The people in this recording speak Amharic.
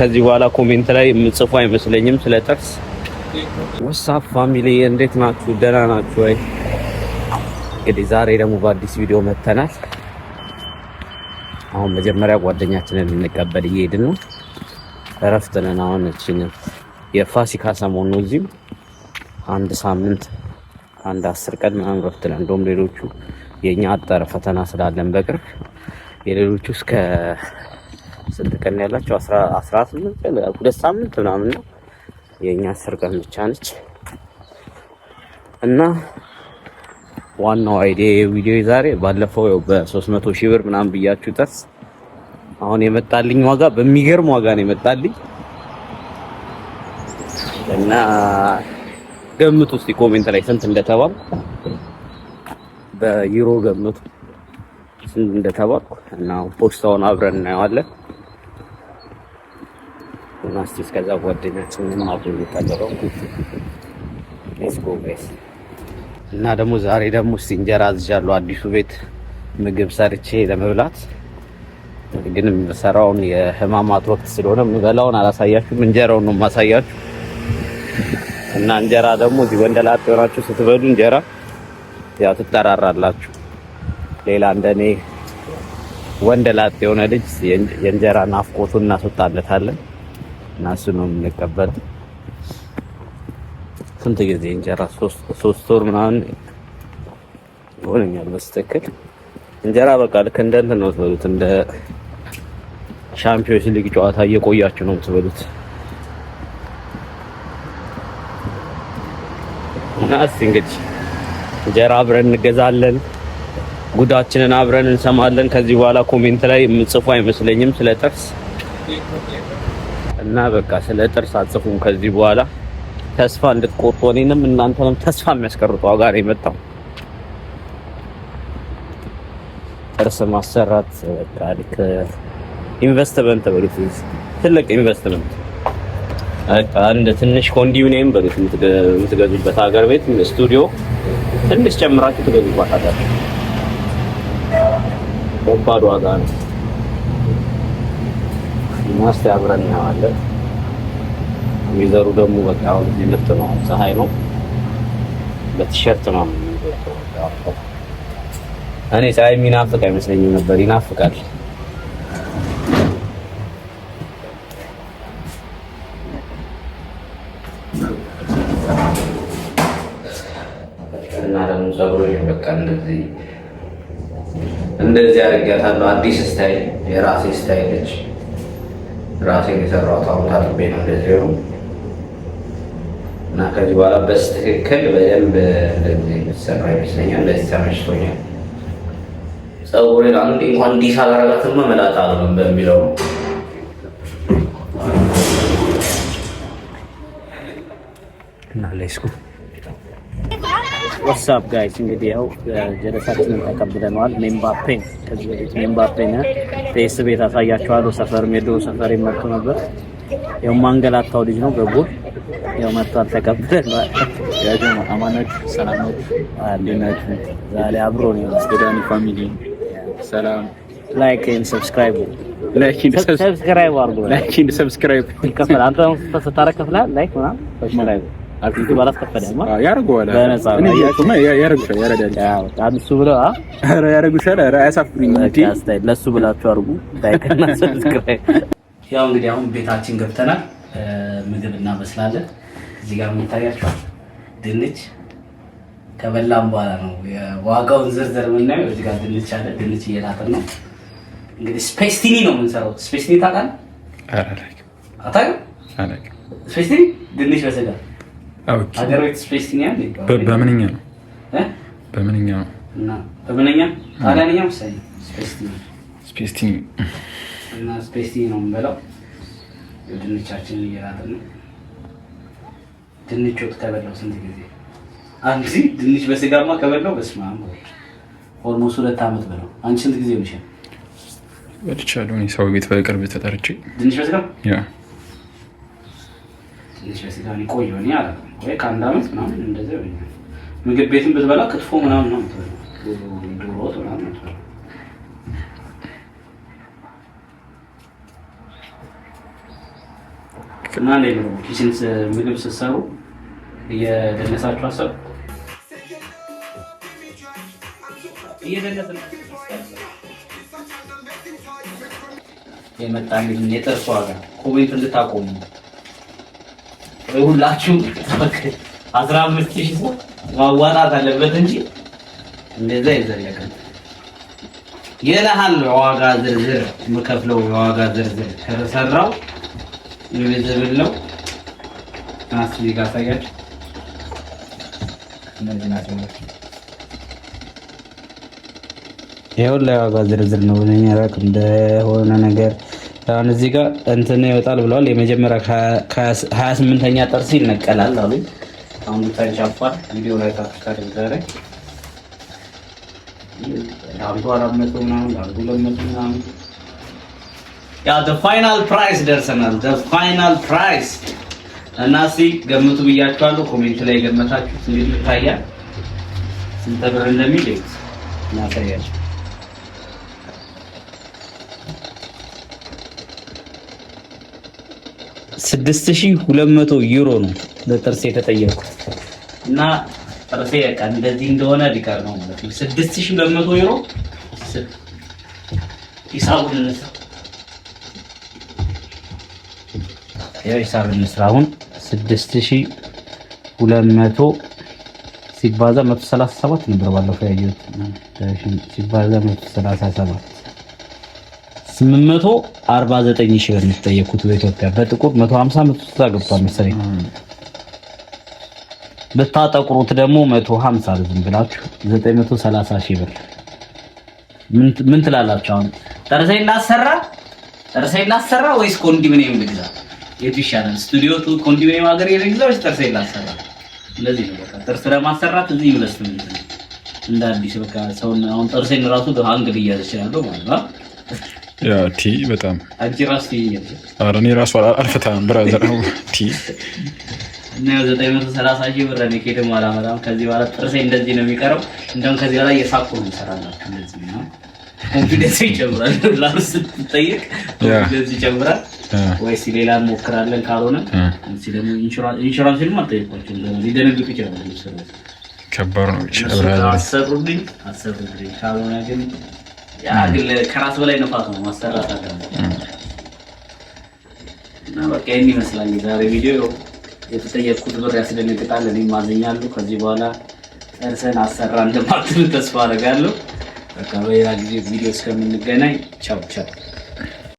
ከዚህ በኋላ ኮሜንት ላይ የምጽፉ አይመስለኝም ስለ ጥርስ። ወሳፍ ፋሚሊ እንዴት ናችሁ? ደህና ናችሁ ወይ? እንግዲህ ዛሬ ደግሞ በአዲስ ቪዲዮ መተናል። አሁን መጀመሪያ ጓደኛችንን እንቀበል እየሄድን ነው። እረፍት ነን አሁን። እቺን የፋሲካ ሰሞን ነው። እዚህም አንድ ሳምንት አንድ 10 ቀን ምናምን እረፍት ነን። እንደውም ሌሎቹ የኛ አጠረ ፈተና ስላለን በቅርብ የሌሎቹ እስከ ስንት ቀን ያላቸው 18 ቀን 2 ሳምንት ምናምን ነው። የኛ 10 ቀን ብቻ ነች። እና ዋናው አይዲያ ቪዲዮ ዛሬ ባለፈው በ300 ሺህ ብር ምናምን ብያችሁ ጥርስ አሁን የመጣልኝ ዋጋ በሚገርም ዋጋ ነው የመጣልኝ። እና ገምቱ እስቲ ኮሜንት ላይ ስንት እንደተባልኩ በዩሮ ገምቱ ስንት እንደተባልኩ። እና ፖስታውን አብረን እናየዋለን። እና እስቲ እስከዛ ጓደኛችንን አብረን እንጠብቀው። ሌትስ ጎ ጋይስ። እና ደግሞ ዛሬ ደግሞ እስቲ እንጀራ አዝዣለሁ አዲሱ ቤት ምግብ ሰርቼ ለመብላት። ግን የምሰራውን የህማማት ወቅት ስለሆነ የምበላውን አላሳያችሁም፣ እንጀራውን ነው የማሳያችሁ። እና እንጀራ ደግሞ እዚህ ወንደላጤ ሆናችሁ ስትበሉ እንጀራ ያው ትጠራራላችሁ። ሌላ እንደኔ ወንደላጤ የሆነ ልጅ የእንጀራ ናፍቆቱን እናስወጣለታለን። እና እሱ ነው የምንቀበል። ስንት ጊዜ እንጀራ 3 ወር ምናምን ሆነኛል በስተክል እንጀራ በቃ ልክ እንደ እንትን ነው የምትበሉት። እንደ ሻምፒዮንስ ሊግ ጨዋታ እየቆያችሁ ነው የምትበሉት። እና እስቲ እንግዲህ እንጀራ አብረን እንገዛለን፣ ጉዳችንን አብረን እንሰማለን። ከዚህ በኋላ ኮሜንት ላይ የምጽፉ አይመስለኝም ስለ ጥርስ። እና በቃ ስለ ጥርስ አጽፉም ከዚህ በኋላ ተስፋ እንድትቆርጡ እኔንም እናንተንም ተስፋ የሚያስቀርጡ ዋጋ ነው የመጣው። ጥርስ ማሰራት በቃ ልክ ኢንቨስትመንት በሉት፣ ትልቅ ኢንቨስትመንት። በቃ አንድ ትንሽ ኮንዶሚኒየም በሉት የምትገዙበት ሀገር ቤት ስቱዲዮ ትንሽ ጨምራችሁ ትገዙባታላችሁ። ከባድ ዋጋ ነው። ማስተ አብረን እናዋለን። የሚዘሩ ደግሞ በቃ አሁን ልጥ ነው፣ ፀሐይ ነው። በቲሸርት ነው የሚወጣው። እኔ ፀሐይ የሚናፍቅ አይመስለኝም ነበር፣ ይናፍቃል። እና ደግሞ ፀጉሬን በቃ እንደዚህ አድርጊያታለሁ። አዲስ ስታይል፣ የራሴ ስታይል ነች። ራሴን የሰራሁት አሁን ታጥቤ ነው እንደዚህ ነው። እና ከዚህ በኋላ በስትክክል በደንብ እንደዚህ የተሰራ ይመስለኛል። እንደዚህ ተመችቶኛል። ፀጉሬን አንዴ እንኳን እንዲህ ሳላረጋትማ መላጣ አልሆንም በሚለው ነው። እና ሌትስ ጎ ዋትስአፕ ጋይስ። እንግዲህ ያው ጀለሳችንን ተቀብለናል። ሜምባፔ ከዚህ በፊት ሜምባፔ ነው ቴስ ቤት አሳያችኋለሁ። ሰፈር ሜዶ ሰፈር ይመጡ ነበር። ያው ማንገላታው ልጅ ነው በጎል ያው መጥቷል፣ ተቀብለናል። ያው አማናት ሰላም አለናት። ዛሬ አብሮ ነው ስቱዲዮ ፋሚሊ ሰላም። ላይክ ኤንድ ሰብስክራይብ አድርጉ። ላይክ ኤንድ ሰብስክራይብ ይከፈላል። አንተ ስታረግ ከፍለሃል። ላይክ ምናምን ሰብስክራይብ አርቲቱ ባላስ ከፈለማ ያርገዋል። በነፃ ነው ያረጉሻል። ያረዳል። ያው ታንሱ ብለው አረ ያረጉሻል። አረ አያሳፍሩኝ እንዴ አስታይ ለሱ ብላችሁ አርጉ። ላይክ እና ሰብስክራይብ። ያው እንግዲህ አሁን ቤታችን ገብተናል። ምግብ እናበስላለን። እዚህ ጋር የምታያችሁ ድንች ከበላም በኋላ ነው የዋጋውን ዝርዝር የምናየው። እዚህ ጋር ድንች አለ። ድንች እየላጥን ነው እንግዲህ። ስፔስቲኒ ነው የምንሰራው። ስፔስቲኒ ታውቃለህ? አታውቅም? ስፔስቲኒ ድንች በስጋ ኦኬ። አገር ቤት ስፔስቲኒ አለ። በምንኛ ነው? በምንኛ ነው? እና በምንኛ ጣሊያንኛ መሰለኝ ስፔስቲኒ እና ስፔስቲኒ ነው የምንበላው። ድንቻችንን እየላጥን ነው። ድንች ወጥ ከበላው ስንት ጊዜ አንድ ጊዜ ድንች በስጋማ ከበላው በስመ አብ ኦልሞስት 2 አመት በለው። አንቺ ስንት ጊዜ ሆነሻል? በልቻለሁ። እኔ ሰው ቤት በቅርብ ተጠርቼ ድንች በስጋ ትንሽ በስጋን ቆየው ነው ያለው ወይ ከአንድ አመት ምናምን እንደዚህ ነው። ምግብ ቤትም ብትበላ ክትፎ ምናምን ነው ዶሮ ወጥ ምናምን ነው። እና ነው ኪችን ምግብ ስትሰሩ እየደነሳችሁ አሰብ እየደነሰ የመጣልኝ የጥርስ ዋጋ ኮሜንት እንድታቆሙ ሁላችሁ 15000 ሰው ማዋጣት አለበት እንጂ እንደዛ ይዘለቀን የለሃል ዋጋ ዝርዝር መከፍለው ዋጋ ዝርዝር ከተሰራው ይበዘብል ነው አስሊ ጋር ታያችሁ ይሄው ለዋጋ ዝርዝር ነው ለኛ ራቅ እንደሆነ ነገር አሁን እዚህ ጋር እንትን ይወጣል ብለዋል። የመጀመሪያ 28ኛ ጥርስ ይነቀላል አሉ። አሁን ታንቻፋር ቪዲዮ ላይ ታካሪ ዛሬ አንዱ 400 ምናምን አንዱ 200 ምናምን ያ the final price ደርሰናል። the final price እና ገምቱ ብያችኋለሁ። ኮሜንት ላይ ገመታችሁት እንግዲህ ይታያል ስንት ብር እንደሚል እናሳያችሁ። 6200 ዩሮ ነው ለጥርሴ የተጠየቁት እና ጥርሴ በቃ እንደዚህ እንደሆነ ሊቀር ነው ማለት ነው። 6200 ዩሮ ሂሳቡን እንስራ። ሂሳቡን እንስራ። አሁን 6200 ሲባዛ 137 ነበር ባለፈው ያየሁት ሲባዛ 137 849 ሺህ ብር ተጠየቁት በኢትዮጵያ በጥቁር 150 160 ገብቷል መሰለኝ። በታጠቁሩት ደግሞ 150 ዝም ብላችሁ 930 ሺህ ብር ምን ትላላችሁ? አሁን ጥርሴን ላሰራ ወይስ ኮንዶሚኒየም ልግዛ? የቱ ይሻላል? ስቱዲዮ ኮንዶሚኒየም ሀገር ልግዛ ወይስ ጥርሴን ላሰራ? እንደዚህ ነው በቃ ጥርስ ለማሰራት እዚህ ኢንቨስትመንት ነው እንደ አዲስ በቃ ሰው አሁን ጥርሴን ራሱ አንግል እያዘ ይችላል ማለት ነው። ያ ቲ በጣም አጅራስ ይኛል አረኔ ራሱ አልፈታም ብራዘር ነው ቲ እና 930 ሺህ ብር ነው ከደም አላመጣም። ከዚህ በኋላ ጥርሴ እንደዚህ ነው የሚቀረው። እንደውም ከዚህ በኋላ የሳቁ ነው እንሰራላችሁ እንደዚህ ነው። ኮንፊደንስ ይጨምራል። ላስ ስትጠይቅ ኮንፊደንስ ይጨምራል። ወይስ ሌላ እንሞክራለን ካልሆነ እንሲ ደግሞ ኢንሹራንስ ልማ ጠይቋቸው ሊደነግጡ ይችላሉ። ሰው ከባድ ነው ብራዘር አሰሩልኝ ካልሆነ ግን ያ ግን ከራስ በላይ ነፋስ ነው ማሰራት አለበት እና በቃ ይሄን ይመስላል ዛሬ ቪዲዮ። የተጠየቁት ብር ያስደነግጣል። እኔም ማዘኛለሁ። ከዚህ በኋላ ጥርሰን አሰራ እንደማትሉ ተስፋ አደርጋለሁ። በቃ በሌላ ጊዜ ቪዲዮ እስከምንገናኝ ቻው ቻው።